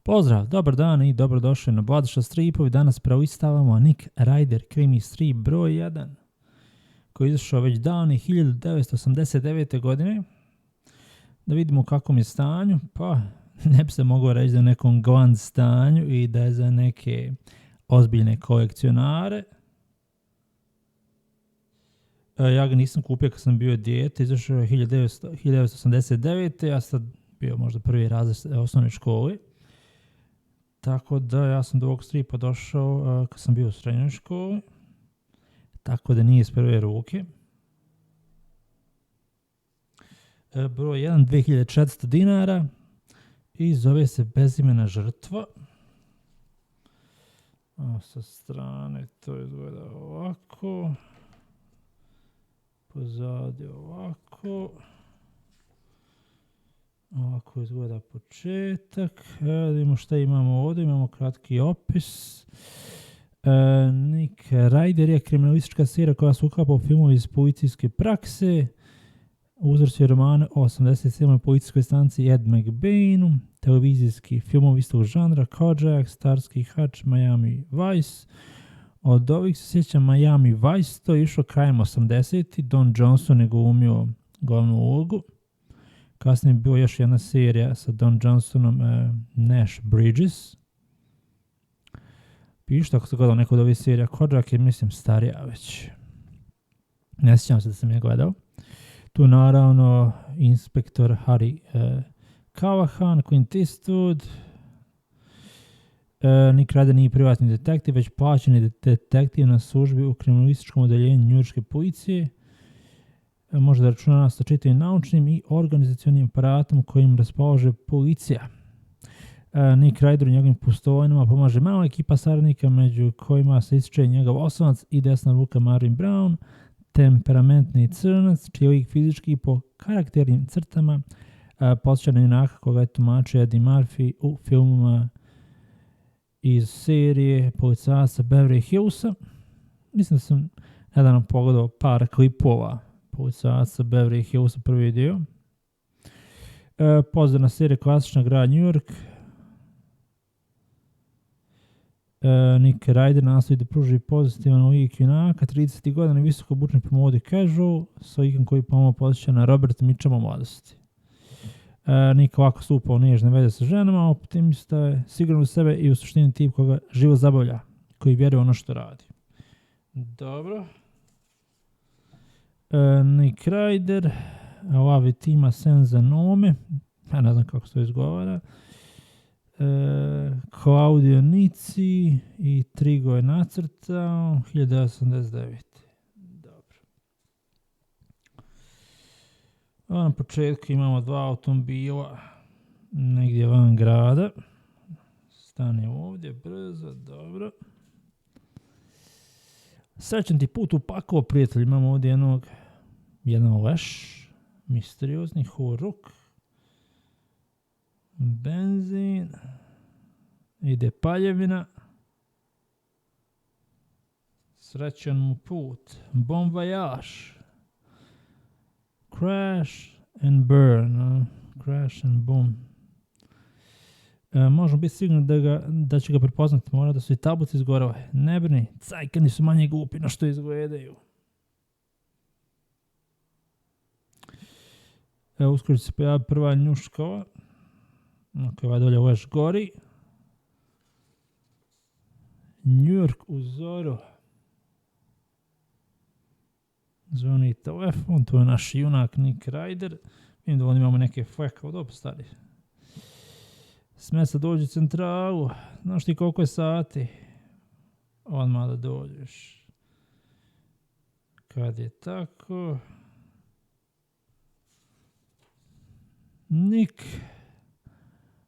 Pozdrav, dobar dan i dobrodošli na Vladiša stripovi. Danas prelistavamo Knight Rider krimi strip broj 1 koji je izašao već davne 1989. godine. Da vidimo u kakvom je stanju. Pa ne bi se moglo reći da je u nekom glanz stanju i da je za neke ozbiljne kolekcionare. Ja ga nisam kupio kad sam bio dijete, izašao je 1989. Ja sad bio možda prvi razred osnovne škole. Tako da ja sam do ovog stripa došao kad sam bio u srednjoj školi. Tako da nije iz prve ruke. Broj 1, 2400 dinara. I zove se Bezimena žrtva. Sa strane to izgleda ovako. Pozadje ovako. Ovako izgleda početak. Vidimo šta imamo ovdje. Imamo kratki opis. Knight Rider je kriminalistička serija koja se uklapa u filmovi iz policijske prakse. Uzorci romane o 87. policijskoj stanici Ed McBainu. Televizijski filmovi istog žanra Kojak, Starsky Hutch, Miami Vice. Od ovih se sjećam Miami Vice, to je išlo krajem 80. Don Johnson je glumio glavnu ulogu. Kasnije je bila još jedna serija sa Don Johnsonom, Nash Bridges. Piše ako se gledao neko od ovih serija. Kojak je, mislim, starija već. Ne sjećam se da sam je gledao. Tu naravno inspektor Harry Callahan, Clint Eastwood. Knight Rider nije privatni detektiv, već plaćeni detektiv na službi u kriminalističkom odeljenju njujorške policije. Može da računa sa čitavim naučnim i organizacionim aparatom kojim raspolaže policija. Knight Rider u njegovim pustovinama pomaže mala ekipa saradnika među kojima se ističe njegov osnovac i desna ruka Marvin Brown, temperamentni crnac, čiji lik fizički po karakternim crtama podsjeća na junaka koga je tumačio Eddie Murphy u filmima iz serije policajaca Beverly Hillsa. Mislim da sam nedavno pogledao par klipova policajaca Beverly Hillsa, prvi dio. Pozdrav serija klasična grad New York. Knight Rider nastoji da pruži pozitivan lik junaka, 30. godina visoko obučen po modi casual, sa likom koji pomalo podsjeća na Roberta Mitchuma mladosti. Knight ovako stupa u nežne veze sa ženama, optimista je, siguran u sebe i u suštini tip koga živo zabavlja, koji vjeruje ono što radi. Dobro. Knight Rider, Lavi tima senza nome, ja ne znam kako se to izgovara. Claudio Nici i Trigo je nacrtao 1989. Dobro. Na početku imamo dva automobila negdje van grada. Stane ovdje brzo, dobro. Srećan ti put u pakao, prijatelj. Imamo ovdje jedan leš, misteriozni horuk. Benzin. Ide paljevina. Srećan mu put. Bon voyage. Crash and burn. Crash and boom. Možemo biti sigurni da će ga prepoznati. Mora da su i tablice izgorele. Ne brini, cajkani su manje glupi na što izgledaju. Uskoro će se pojaviti prva njuškova. Ovaj dolje leš gori. New York u zoru. Zvoni telefon, to je naš junak Knight Rider. Vidim da ovdje imamo neke fleka, dobro stari. Sme se dođi u centralu. Znaš ti koliko je sati? Odmah da dođeš. Kad je tako. Nick.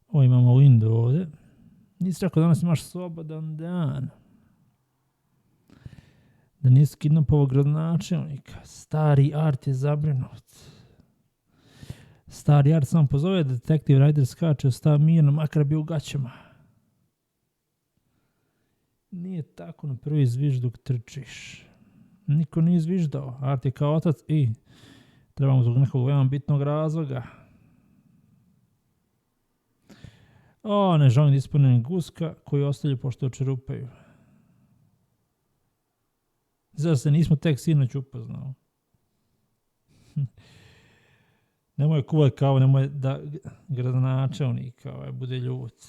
Ovo imamo Lindu ovdje. Nisi rekao danas imaš slobodan dan. Da nisi kidnapovao gradonačelnika. Stari Art je zabrinut. Stari Art sam pozove, detektiv Rider skače, ostavi mirno, makar bi u gaćama. Nije tako na prvi zvižd dok trčiš. Niko nije zviždao. Art je kao otac i trebamo zbog nekog veoma bitnog razloga. Ne želim da ispunim guska koju ostavljaju pošto očerupaju. Zar se nismo tek sinoć upoznao? Nemoj kuvat kao, nemoj da gradonačelnik bude ljut.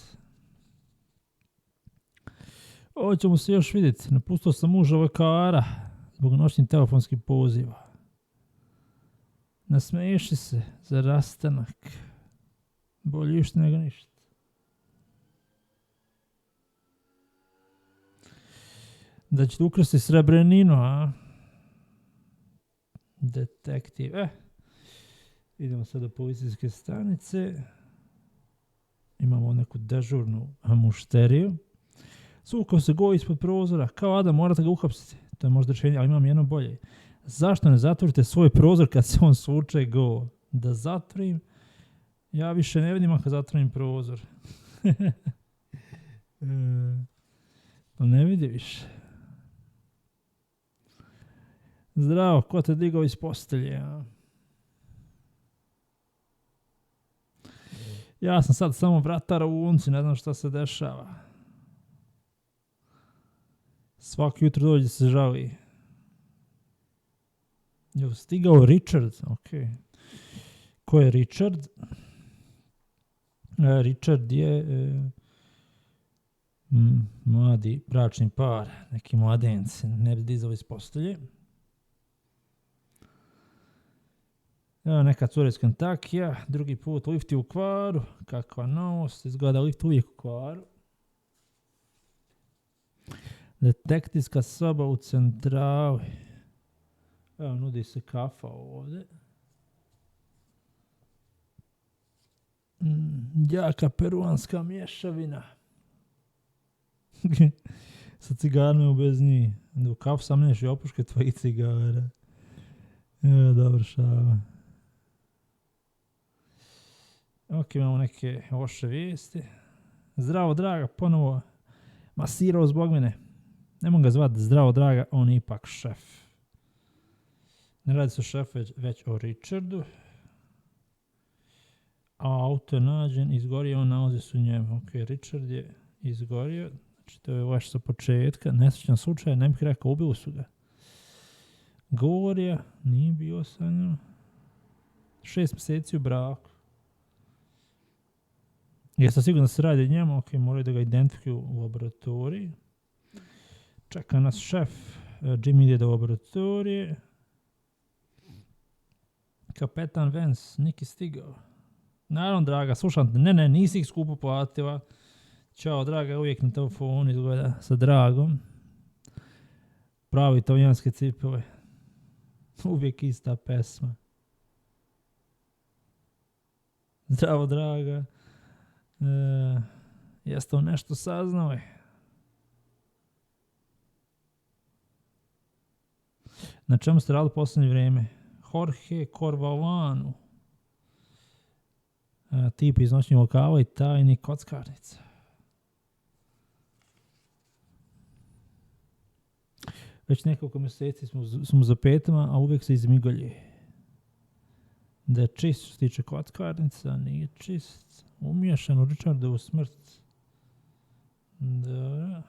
Ovo ćemo se još vidjeti. Napustio sam muža lekara zbog noćnih telefonskih poziva. Nasmeješi se za rastanak. Bolje išta nego ništa. Da ćete ukrasti srebrninu, a? Detektiv. Idemo sad do policijske stanice. Imamo neku dežurnu mušteriju. Sukao se go ispod prozora. Kao Adam, morate ga uhapsiti. To je možda rješenje, ali imam jedno bolje. Zašto ne zatvorite svoj prozor kad se on suče go? Da zatvorim? Ja više ne vidim ako zatvorim prozor. To ne vidi više. Zdravo, ko te digao iz postelje? Ja sam sad samo vratar u unci, ne znam šta se dešava. Svaki jutro dođe se žali. Je stigao Richard, ok. Ko je Richard? Richard je mladi bračni par, neki mladenci, ne bi dizali iz postelje. Neka cura iz Kentakija, drugi put lift je u kvaru, kakva novost, izgleda lift uvijek u kvaru. Detektivska soba u centrali. Evo, nudi se kafa ovdje. Jaka peruanska mješavina. Sa cigarima bez njih. Da u kafu sam neš i opuške tvojih cigara. Dobro šava. Ok, imamo neke loše vijesti. Zdravo, draga, ponovo masirao zbog mene. Ne mogu ga zvati zdravo, draga, on je ipak šef. Ne radi se o šefu, već o Richardu. A auto je nađen, izgorio, on nalazi se u njemu. Ok, Richard je izgorio. Znači, to je vaš sa početka. Nesrećan slučaj, ne bih rekao, ubili su ga. Gloria, nije bio sa njom. 6 mjeseci u braku. Jeste sigurno da se radi o njemu? Ok, moraju da ga identifikuju u laboratoriji. Čeka nas šef. Jimmy ide do laboratorije. Kapetan Vance, Niki stigao. Naravno, draga, slušam te. Ne, nisi ih skupo platila. Ćao, draga, uvijek na telefonu izgleda sa dragom. Pravi italijanske cipele. Uvijek ista pesma. Zdravo, draga. Jeste li nešto saznali? Na čemu ste radili posljednje vrijeme? Jorge Corvalanu. Tip iz noćnih lokala i tajni kockarnica. Već nekoliko mjeseci smo za petama, a uvijek se izmigolje. Da je čist što se tiče kockarnica, nije čist. Umiješan u Richardovu smrt. Da.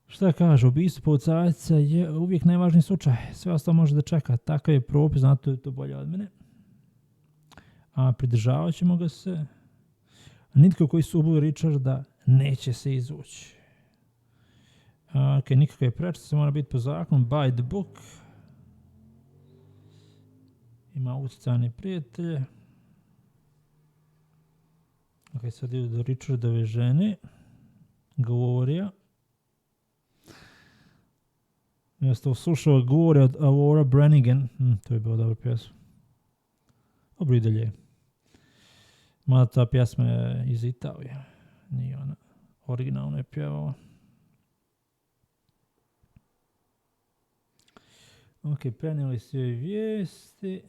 Šta kaže, ubistvo policajca je uvijek najvažniji slučaj. Sve ostalo može da čeka. Takav je propis, znate je to bolje od mene. A pridržavat ćemo ga se. Nitko koji su ubili Richarda neće se izvući. Ok, nikakve prečice, mora biti po zakonu. By the book. Ima utjecajne prijatelje. Ok, sad idu do Richardove žene. Gloria. Jeste uslušao Gloria od Aurora Brannigan. To je bilo dobro pjesma. Dobro i dalje. Mada ta pjesma je iz Italije. Nije ona originalno je pjevala. Ok, prenijeli su joj vijesti.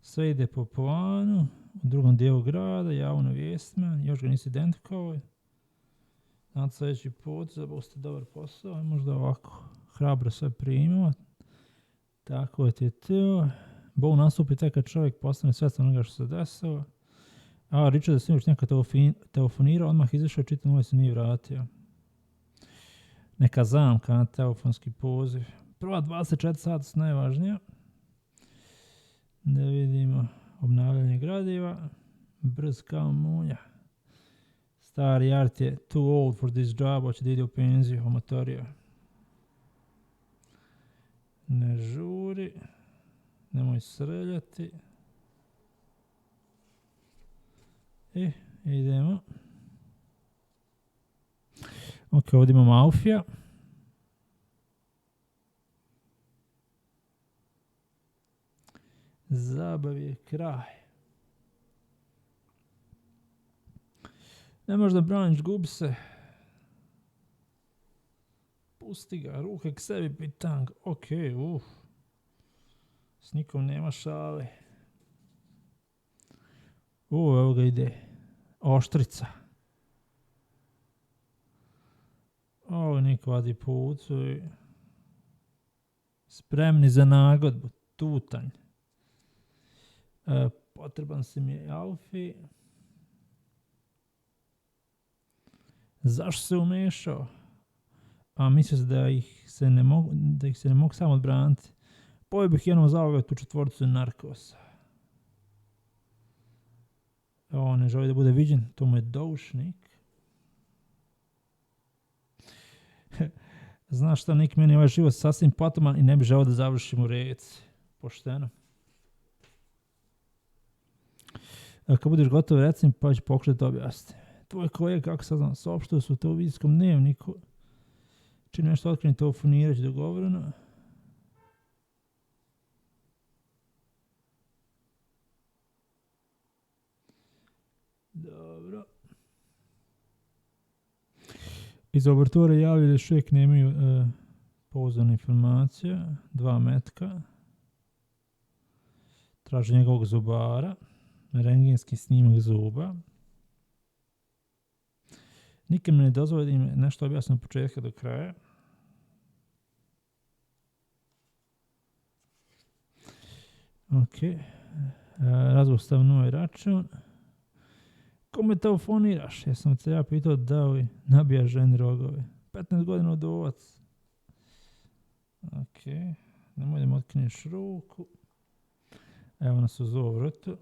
Sve ide po planu. U drugom dijelu grada, javno vijestima. Još ga nisi identifikovali. Znate sljedeći put, zabavili ste dobar posao. Možda ovako hrabro sve primio. Tako je to. Bo nastupi tek kad čovjek postane svjestan onoga što se desilo. A Richard je sinoć neka telefonirao, odmah izašao, čitam ovaj se nije vratio. Neka zamka na telefonski poziv. Prva 24 sata su najvažnija. Da vidimo obnavljanje gradiva. Brz kao munja. Stari art je too old for this job, hoće da ide u penziju, omatorio. Ne žuri. Nemoj srljati. Idemo. Ok, ovdje imamo Alfija. Zabav je kraj. Ne možda braniš, gubi se. Pusti ga, ruke k sebi, pitang. Ok, s nikom nema šale. Evo ga ide. Oštrica. Niko vadi pucu. Spremni za nagodbu. Tutanj. Potreban si mi je Alfi. Zašto se umešao? Mislio da ih se ne mogu samo odbraniti. Pojel bih jednom zaogao tu četvorcu narkosa. Ne želi da bude viđen, to mu je doušnik. Znaš šta, Nik, meni je ovaj život sasvim patoman i ne bi želeo da završim u reci. Pošteno. Kad budeš gotov, recim, pa ću pokušati da objasniti. Tvoj kolega, kako saznam, saopštio su u televizijskom dnevniku. Čini nešto otkreni telefonirać dogovoreno. Dobro. Iz laboratorija javljaju da još uvijek nemaju pouzdane informacije. 2 metka. Traži njegovog zubara. Rengenski snimak zuba. Nikim ne dozvoli da im nešto objasnim od početka do kraja. Ok. Razgovor stav novi račun. Kome telefoniraš? Jesam se ja pitao da li nabija ženi rogove. 15 godina udovac. Ok. Nemoj da mu otkriješ ruku. Evo nas uz ovu vrtu.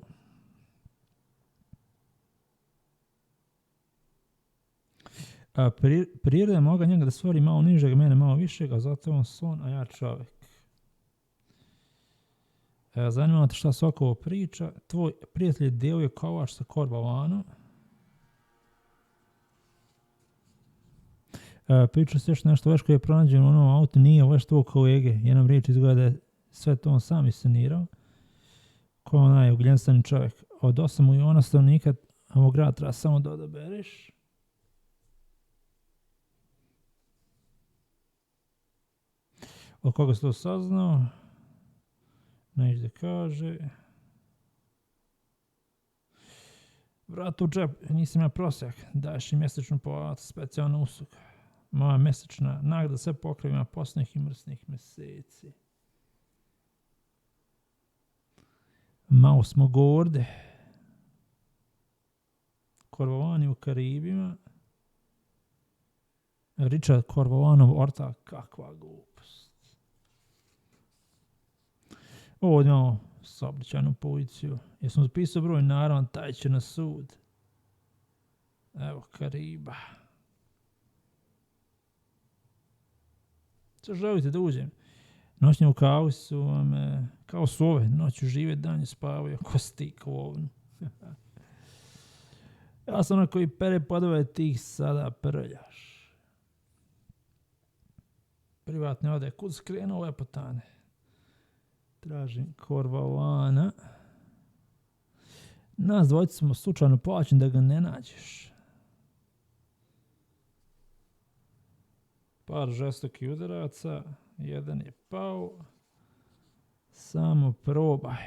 Priroda moga njega da stvori malo nižeg, mene malo višeg, a zato on slon, a ja čovjek. Zanima te šta Sokovo priča. Tvoj prijatelj je Devio Kovač sa Korbalanom. Priča se još nešto već koji je pronađen u onom autu, nije već tvoj kolege. Jednom riječ izgleda da je sve to on sam iscenirao. Ko je onaj ugljenstveni čovjek. Od 8 miliona stanovnika ovog grada treba samo da odabereš. Od koga si to saznao? Neće da kaže. Vrat u džep, nisam ja prosjak. Daješ i mjesečnu platu, specijalna usluga. Moja mjesečna nagrada sve pokrivima posljednjih i mrsnih mjeseci. Malo smo gorde. Korvalani u Karibima. Richard Korvalanov ortak, kakva glupost. Ovdje imamo saobraćajnu policiju. Jesam zapisao broj, naravno, taj će na sud. Evo Kariba. Što želite da uđem? Noćnje u kavu su vam kao sove, noću žive, danju spavaju, ko stik u ovnu. Ja sam onaj koji pere podove, tih sada prljaš. Privatne ode, kud skrenuo lepotane? Tražim Korvalana. Nas dvojica smo slučajno plaćeni da ga ne nađeš. Par žestokih udaraca. Jedan je pao. Samo probaj.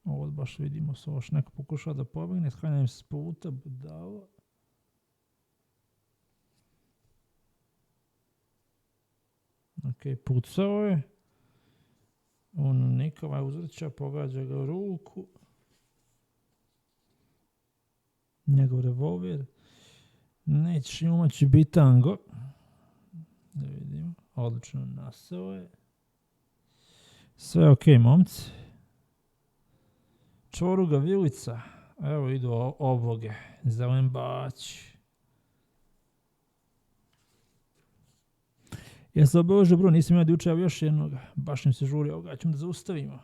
Ovo baš vidimo se još neko pokušava da pobegne. Sklanjam se s puta, budalo. Ok, pucao je. On Nikolaj uzvrća, pogađa ga u ruku. Njegov revolver. Nećeš imaći bitango. Da vidimo. Odlično nasao je. Sve ok, momci. Čoruga vilica. Evo idu obloge. Zelen bać. Ja se obože, bro, nisam imao da učeo još jednoga. Baš im se žuri, ovoga ćemo da zaustavimo.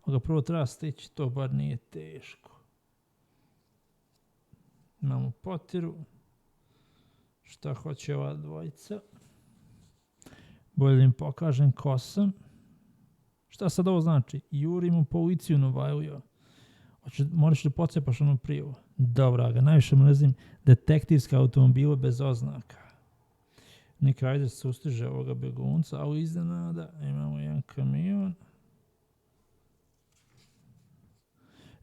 Ovoga prvo treba stići, to bar nije teško. Imamo potiru. Šta hoće ova dvojica? Bolje da im pokažem ko sam. Šta sad ovo znači? Jurimo policiju na Vajliju. Moraš da pocepaš onu prijavu. Dobra ga, najviše mrzim detektivska automobila bez oznaka. Nick Ryder sustiže ovoga begunca, ali iznenada imamo jedan kamion.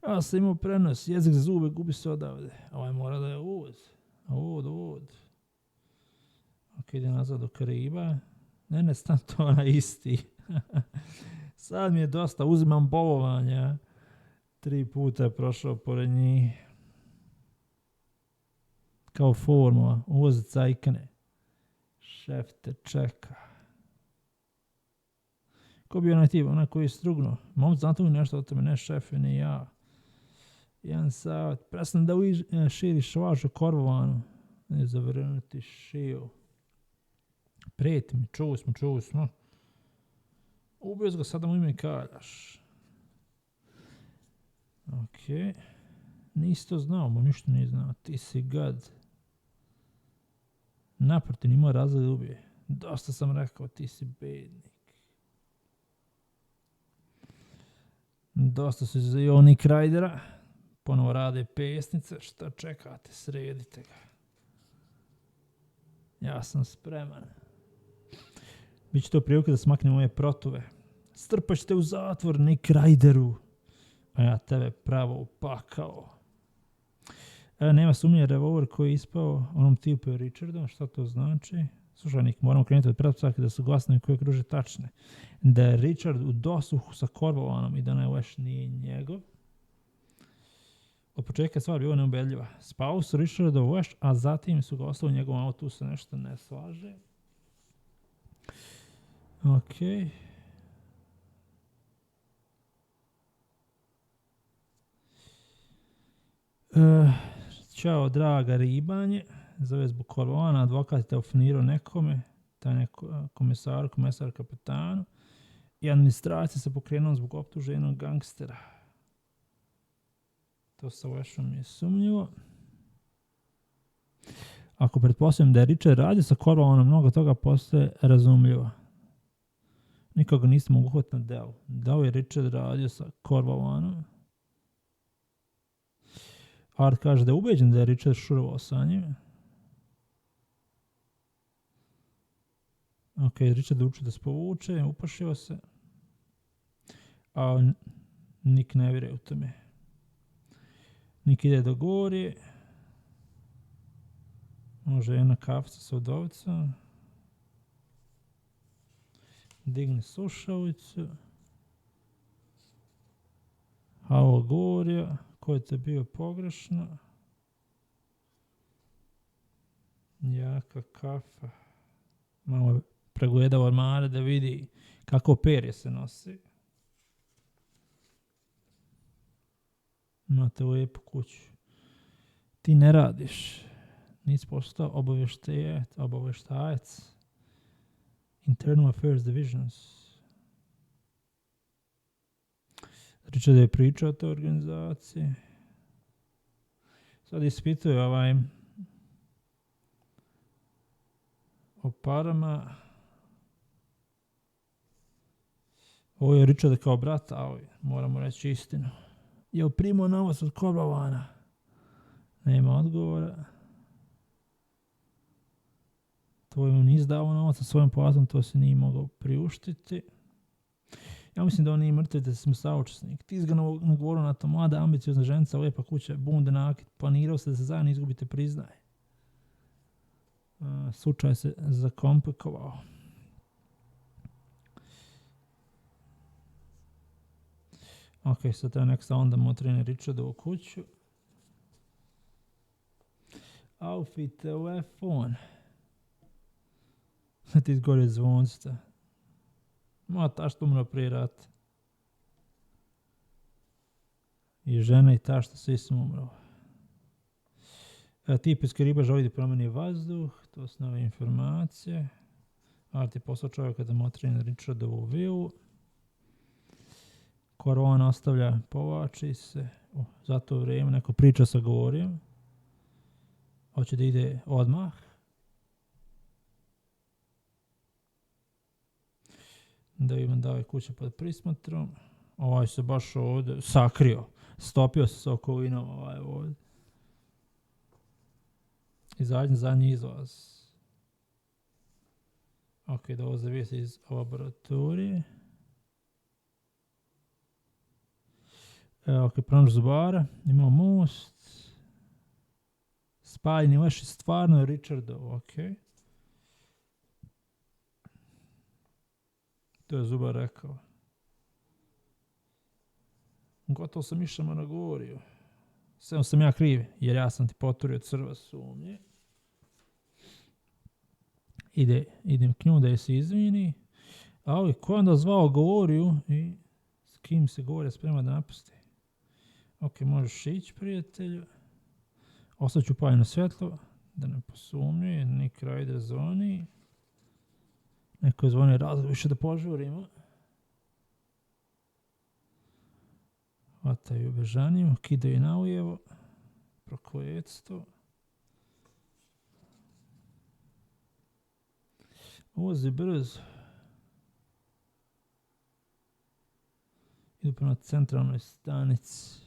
Ja sam imao prenos, jezik za zube, gubi se odavde. Ovaj mora da je uvod. Ok, ide nazad do Kariba. Ne, stan to ona isti. Sad mi je dosta, uzimam bolovanja. 3 puta je prošao pored njih. Kao formula, uvozi cajkane. Šef te čeka. Ko bi onaj tip, onaj koji je strugnuo? Momci, znate li nešto o tome? Ne šef, ni ja. Jedan savjet. Prestani da širiš važu korvovanu. Ne zavrnuti šiju. Prijeti mi, čuvi smo. Ubio ga, sada mu ime kaljaš. Ok. Nisi to znao, mo ništa nije znao. Ti si gad. Naprotiv, imao razlog da ubije. Dosta sam rekao, ti si bednik. Dosta su za Nick Rydera. Ponovo rade pesnice. Šta čekate? Sredite ga. Ja sam spreman. Biće to prilike da smaknem moje protove. Strpaš te u zatvor, Nick Ryderu. A ja tebe pravo upakao. Nema sumnje, revolver koji je ispao onom tipu Richardom. Šta to znači? Slušaj, Nick, moramo krenuti od pretpostavke da su glasnovi koje kruže tačne. Da je Richard u dosuhu sa Korvovanom i da West nije njegov. Od početka stvar bila neubedljiva. Spao su Richard do West, a zatim su ga ostali u njegovom autu, tu se nešto ne slaže. Ok. Ćao, draga ribanje. Zove zbog Korvana, advokat je telefonirao nekome, taj komesar kapetanu. I administracija se pokrenula zbog optuženog gangstera. To sa Westom je sumnjivo. Ako pretpostavljam da je Richard radio sa Korvanom, mnogo toga postaje razumljivo. Nikoga niste mogu uhvatiti na delu. Da li je Richard radio sa Korvanom? Art kaže da je ubeđen da je Richard šurovao sa njim. Ok, Richard uči da se povuče, upašio se. A Nick ne vjeruje u tome. Nick ide do gore. Može jedna kafica sa udovicom. Digne slušalicu. Halo Gorija. Ko je te bio pogrešno? Jaka kafa. Malo pregledao ormare da vidi kako perje se nosi. Imate lijepu kuću. Ti ne radiš. Nisi postao obavještajac. Internal Affairs Divisions. Richard je pričao o toj organizaciji. Sad ispituje o parama. Ovo je Richard kao brat, ali moramo reći istinu. Je primao novac od Korvana? Nema odgovora. To je on izdao novac sa svojom platom, to se nije mogao priuštiti. Ja mislim da on nije mrtvi, da sam saučesnik. Ti ga nagovorio na to, mlada, ambiciozna ženica, lijepa kuća, bunde nakit, planirao se da se zajedno izgubite, priznaje. Slučaj se zakomplikovao. Ok, sad treba nek onda motrine Richardovu kuću. Auf i telefon. Ti izgore zvonsta. Ma, tašta umro prije rata. I žena i tašta, svi su umro. Tipijski riba želi da promeni vazduh, to su nove informacije. Art je poslao čovjeka da motri na Richardovu vilu. Korona ostavlja, povlači se. Za to vrijeme neko priča sa Gorijom. Hoće da ide odmah. Da im daje kuće pod prismatrom. Ovaj se baš ovdje sakrio. Stopio se s okolinom ovaj ovdje. I zadnji izlaz. Ok, da ovo zavisi iz laboratorije. Ok, pronaš zubara. Imamo most. Spaljeni leš je stvarno Richardov, ok. To je zubar rekao. Gotovo sam išao na Goriju. Sve sam ja kriv, jer ja sam ti poturio crva sumnje. Idem k nju da je se izvini. Ali ko je onda zvao Goriju i s kim se Gorija sprema da napusti? Ok, možeš ići, prijatelju. Ostaću paljeno svjetlo, da ne posumnjuje, Nick Ryder zvoni. Neko je zvonio razlog više da požurimo. Hvataju bežaniju, kidaju na ujevo. Prokletstvo. Vozi brzo. Idu prema centralnoj stanici.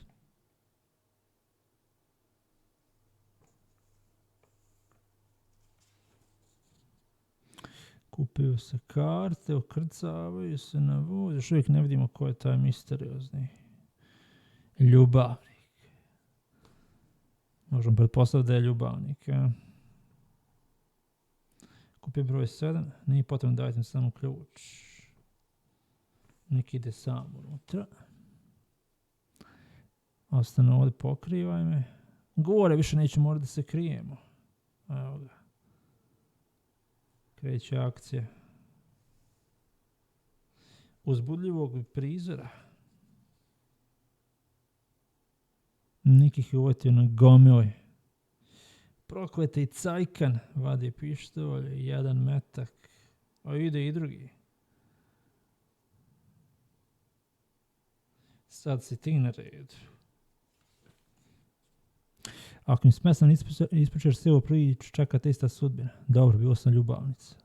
Kupio se karte, okrcavaju se na voz. Još uvijek ne vidimo ko je taj misteriozni ljubavnik. Možemo pretpostaviti da je ljubavnik. Ja. Kupio broj 7. Nije potrebno dajte mi samo ključ. Nek ide sam unutra. Ostane ovdje, pokrivaj me. Gore više neću morati da se krijemo. Evo ga. Kreće akcija. Uzbudljivog prizora. Nikih je uvetio na gomili. Prokleti cajkan. Vadi pištolj. Jedan metak. A ide i drugi. Sad si ti na redu. Ako mi smesno ispričaš cijelu priču, čeka te ista sudbina. Dobro, bilo sam ljubavnica.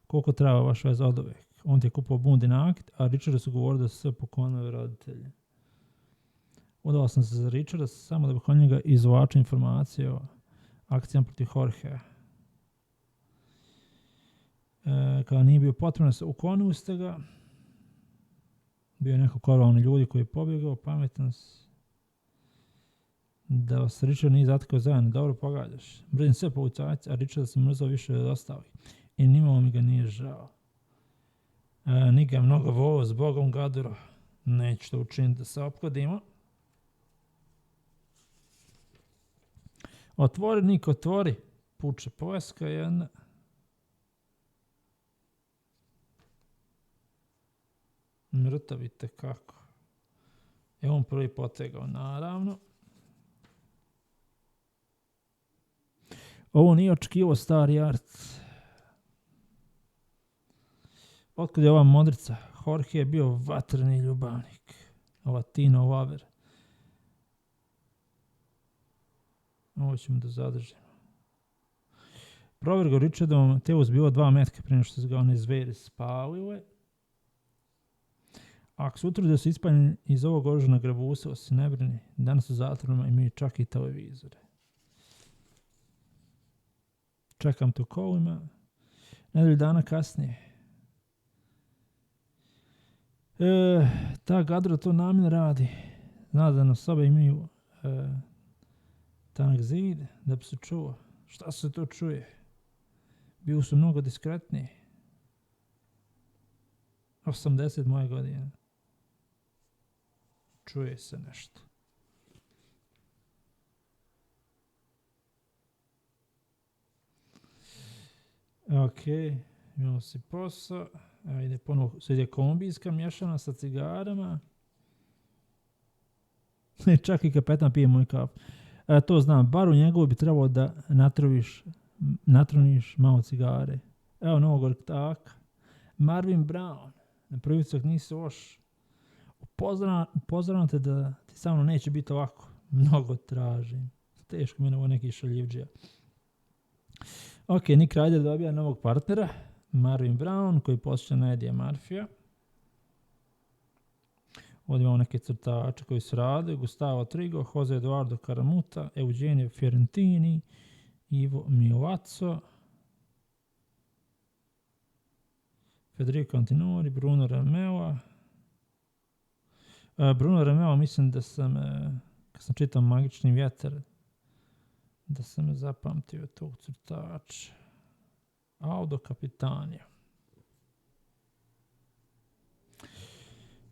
Koliko treba vaš vez od uvijek? On ti je kupao bundi akt, a Richardu su govorili da su sve pokonali roditelji. Udao sam se za Richarda samo da bih od njega izvlačio informacije o akcijama protiv Jorgea. Kada nije bio potrebno da se uklonili ste ga, bio je neko korvalni ljudi koji je pobjegao, pametan da vas Richard nije zatekao zajedno. Dobro pogađaš. Mrzim sve policajce, a Richarda sam mrzao više od ostalih. I nimalo mi ga nije žao. Nik ga mnogo volio, s Bogom Gaduro. Neću to učiniti da se ophodimo. Otvori, Nik, otvori. Puče poveska jedna. Mrtavite kako. Je on prvi potegao, naravno. Ovo nije očekivo stari art. Otkud je ova modrica? Jorge je bio vatreni ljubavnik. Ova Tino Waver. Ovo ćemo da zadržimo. Provergo Richardom te uzbilo 2 metka prije nego što se ga one zveri spalile. Ako se utvrdi da su ispaljeni iz ovog oružja na Grabuseva, se ne brini. Danas u zatvorima imaju čak i televizore. Čekam tu kolima. Nedelju dana kasnije. Ta Gadro to namjerno radi. Zna da na sobe imaju tanak zid da bi se čuo. Šta se to čuje? Bili su mnogo diskretniji. 80 moje godine. Čuje se nešto. Ok, imamo si posao. Ajde, ponovo se ide kombijska mješana sa cigarama. Čak i kapetan pije moj kafu. To znam, bar u njegovu bi trebalo da natroniš malo cigare. Evo novog ortaka. Marvin Brown. Na prvi cak nisi loš. Upozoravam te da ti sa mnom neće biti ovako. Mnogo tražim. Teško mene ovo neki šaljivđija. Ok, Nick Ryder dobija novog partnera. Marvin Brown, koji posjeća na Eddie Murphyja. Ovdje imamo neke crtače koji se rade. Gustavo Trigo, Jose Eduardo Caramuta, Eugenio Fiorentini, Ivo Miovazzo, Federico Antinori, Bruno Rameo. Bruno Rameo, mislim da sam, kad sam čitao Magični vjetar, da sam zapamtio tog crtača. Audo Kapitanija.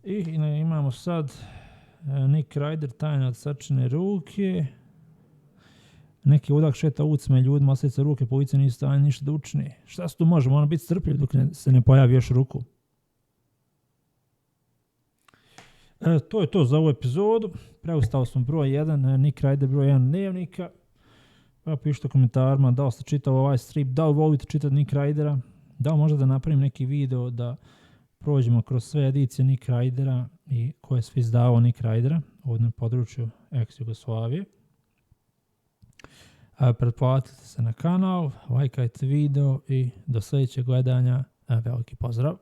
I imamo sad Nick Ryder, tajna od srčane ruke. Neki udak šeta ucme ljudima, osjeća ruke, po ulici nisu stajani ništa da učini. Šta se tu može? Mora biti strpljiv dok se ne pojavi još ruku. To je to za ovu epizodu. Preustao smo broj 1, Nick Ryder broj 1 dnevnika. Pa pišite u komentarima da li ste čitali ovaj strip, da li volite čitati Nick Rydera, da li možda da napravim neki video da prođemo kroz sve edicije Nick Rydera i koje je sve izdavao Nick Rydera ovdje na području ex-Jugoslavije. Pretplatite se na kanal, lajkajte video i do sljedećeg gledanja. Veliki pozdrav!